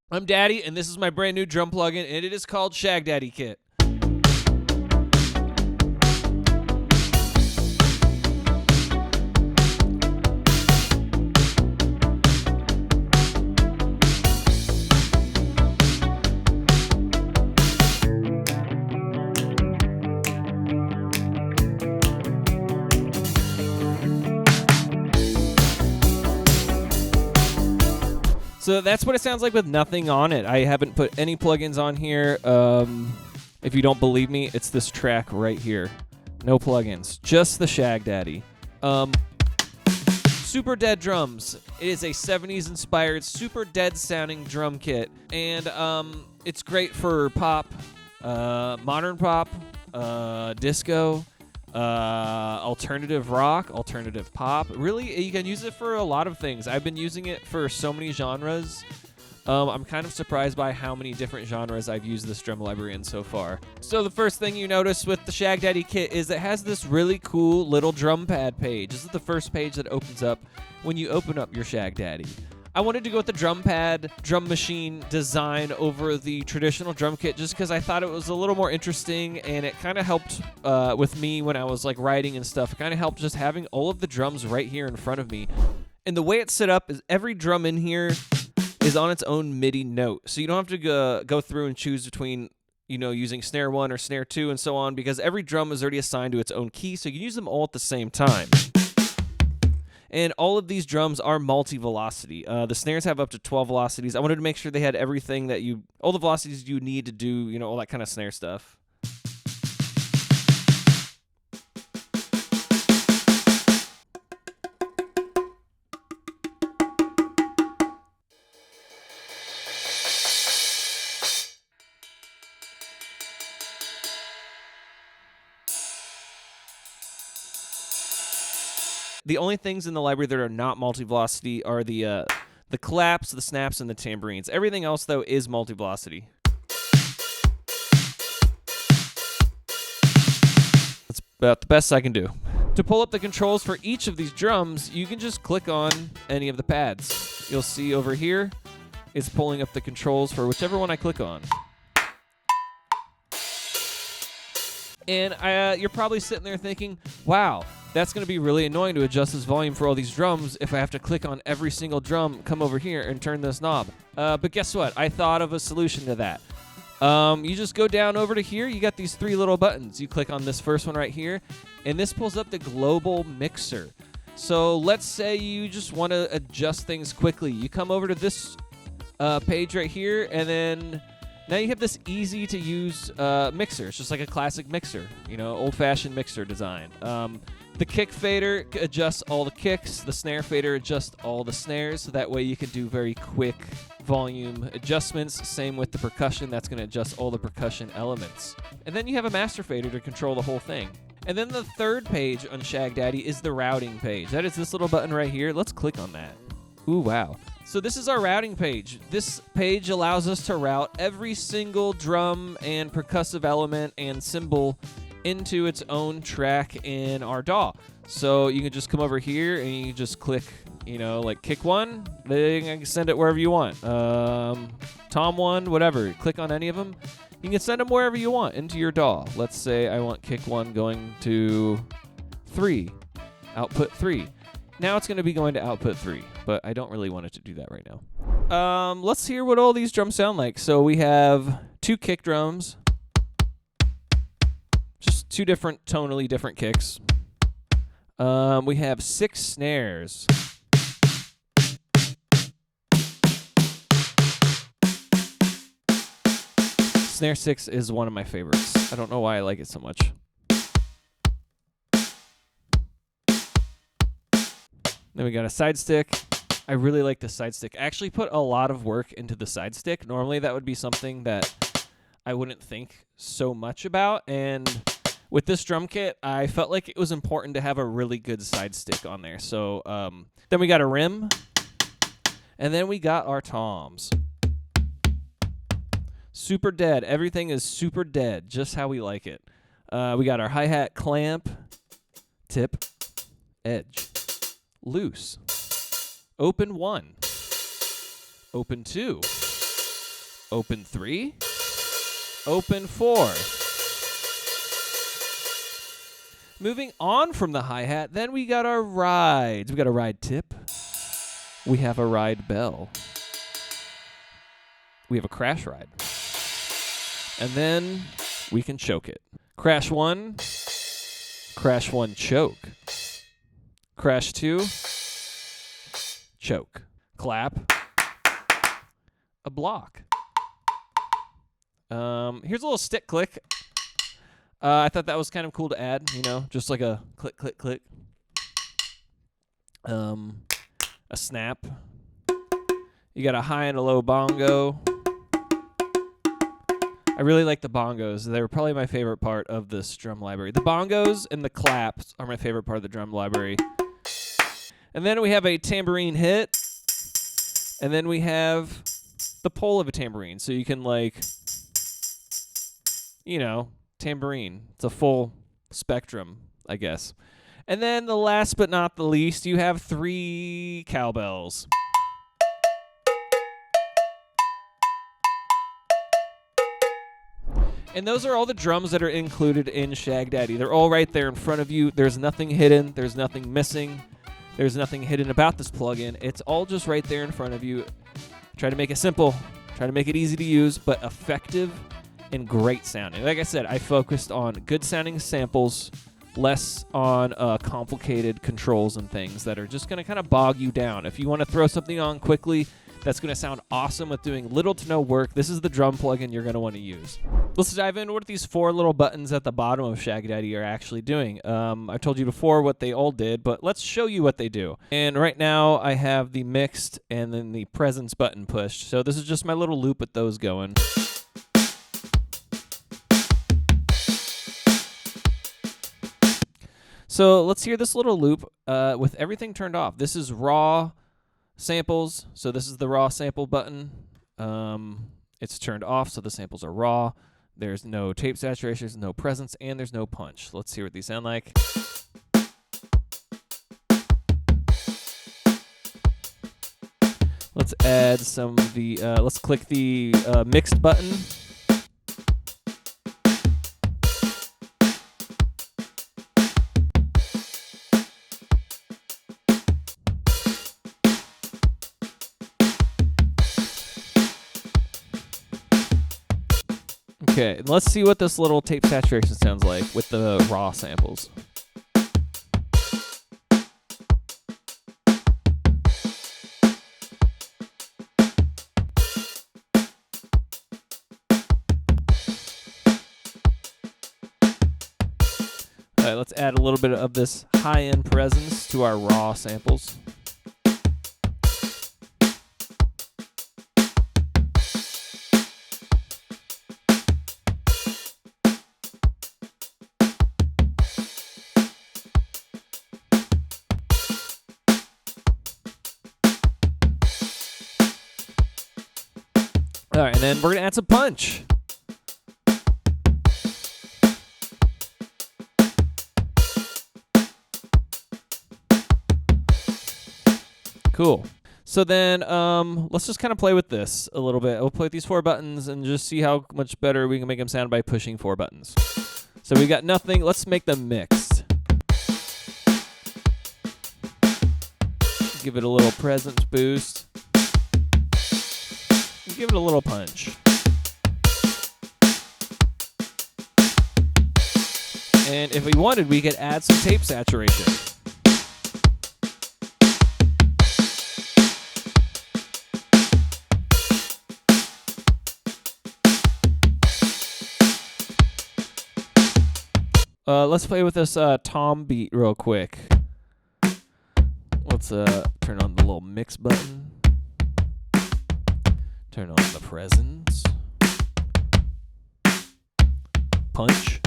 I'm Daddy, and this is my brand new drum plugin, and it is called Shag Daddy Kit. So that's what it sounds like with nothing on it. I haven't put any plugins on here. If you don't believe me, it's this track right here. No plugins, just the Shag Daddy. Super Dead drums. It is a 70s inspired, super dead sounding drum kit, and it's great for pop, modern pop, disco, alternative rock, alternative pop. Really, you can use it for a lot of things. I've been using it for so many genres. I'm kind of surprised by how many different genres I've used this drum library in so far. So the first thing you notice with the Shag Daddy kit is it has this really cool little drum pad page. This is the first page that opens up when you open up your Shag Daddy. I wanted to go with the drum pad, drum machine design over the traditional drum kit just because I thought it was a little more interesting, and it kind of helped with me when I was like writing and stuff. It kind of helped just having all of the drums right here in front of me. And the way it's set up is every drum in here is on its own MIDI note. So you don't have to go through and choose between, using snare 1 or snare 2 and so on, because every drum is already assigned to its own key, so you can use them all at the same time. And all of these drums are multi-velocity. The snares have up to 12 velocities. I wanted to make sure they had everything all the velocities you need to do, all that kind of snare stuff. The only things in the library that are not multi-velocity are the claps, the snaps, and the tambourines. Everything else, though, is multi-velocity. That's about the best I can do. To pull up the controls for each of these drums, you can just click on any of the pads. You'll see over here, it's pulling up the controls for whichever one I click on. And you're probably sitting there thinking, wow, that's going to be really annoying to adjust this volume for all these drums if I have to click on every single drum, come over here, and turn this knob. But guess what? I thought of a solution to that. You just go down over to here. You got these 3 little buttons. You click on this first one right here, and this pulls up the global mixer. So let's say you just want to adjust things quickly. You come over to this page right here, and then now you have this easy-to-use mixer. It's just like a classic mixer, old-fashioned mixer design. The kick fader adjusts all the kicks. The snare fader adjusts all the snares, so that way you can do very quick volume adjustments. Same with the percussion. That's going to adjust all the percussion elements. And then you have a master fader to control the whole thing. And then the third page on Shag Daddy is the routing page. That is this little button right here. Let's click on that. Ooh, wow. So this is our routing page. This page allows us to route every single drum and percussive element and cymbal into its own track in our DAW. So you can just come over here and you just click, like kick 1, then you can send it wherever you want. Tom 1, whatever. Click on any of them. You can send them wherever you want into your DAW. Let's say I want kick 1 going to 3, output 3. Now it's going to be going to output 3, but I don't really want it to do that right now. Let's hear what all these drums sound like. So we have 2 kick drums, just 2 tonally different kicks. We have 6 snares. Snare 6 is one of my favorites. I don't know why I like it so much. Then we got a side stick. I really like the side stick. I actually put a lot of work into the side stick. Normally that would be something that I wouldn't think so much about. And with this drum kit, I felt like it was important to have a really good side stick on there. So then we got a rim. And then we got our toms. Super dead. Everything is super dead, just how we like it. We got our hi-hat clamp, tip, edge. Loose. Open 1. Open 2. Open 3. Open 4. Moving on from the hi-hat, then we got our rides. We got a ride tip. We have a ride bell. We have a crash ride. And then we can choke it. Crash 1. Crash 1 choke. Crash 2. Choke. Clap. A block. Here's a little stick click. I thought that was kind of cool to add, you know, just like a click, click, click. A snap. You got a high and a low bongo. I really like the bongos. They're probably my favorite part of this drum library. The bongos and the claps are my favorite part of the drum library. And then we have a tambourine hit. And then we have the pole of a tambourine. So you can, like, you know, tambourine. It's a full spectrum, I guess. And then the last but not the least, you have 3 cowbells. And those are all the drums that are included in Shag Daddy. They're all right there in front of you. There's nothing hidden. There's nothing missing. There's nothing hidden about this plugin. It's all just right there in front of you. Try to make it simple. Try to make it easy to use, but effective and great sounding. Like I said, I focused on good sounding samples, less on complicated controls and things that are just going to kind of bog you down. If you want to throw something on quickly that's going to sound awesome with doing little to no work, this is the drum plugin you're going to want to use. Let's dive into what these 4 little buttons at the bottom of Shag Daddy are actually doing. I told you before what they all did, but let's show you what they do. And right now I have the mixed and then the presence button pushed. So this is just my little loop with those going. So let's hear this little loop with everything turned off. This is raw samples, so this is the raw sample button. It's turned off, so the samples are raw. There's no tape saturation, there's no presence, and there's no punch. Let's hear what these sound like. Let's add some of the, let's click the mixed button. Okay, let's see what this little tape saturation sounds like with the raw samples. All right, let's add a little bit of this high-end presence to our raw samples. All right, and then we're going to add some punch. Cool. So then let's just kind of play with this a little bit. We'll play with these 4 buttons and just see how much better we can make them sound by pushing 4 buttons. So we got nothing. Let's make them mixed. Give it a little presence boost. Give it a little punch. And if we wanted, we could add some tape saturation. Let's play with this tom beat real quick. Let's turn on the little mix button. Turn on the presence. Punch.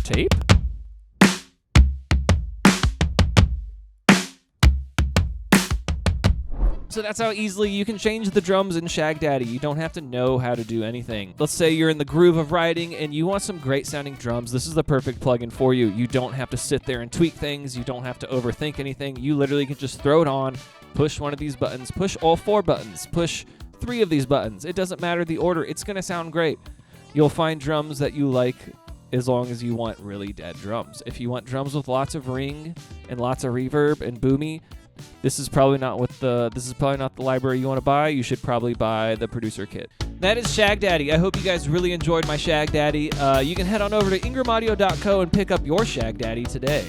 Tape. So that's how easily you can change the drums in Shag Daddy. You don't have to know how to do anything. Let's say you're in the groove of writing and you want some great sounding drums. This is the perfect plugin for you. You don't have to sit there and tweak things. You don't have to overthink anything. You literally can just throw it on, push one of these buttons, push all 4 buttons, push 3 of these buttons. It doesn't matter the order. It's going to sound great. You'll find drums that you like as long as you want really dead drums. If you want drums with lots of ring and lots of reverb and boomy, this is probably not the library you want to buy. You should probably buy the producer kit. That is Shag Daddy. I hope you guys really enjoyed my Shag Daddy. You can head on over to ingramaudio.co and pick up your Shag Daddy today.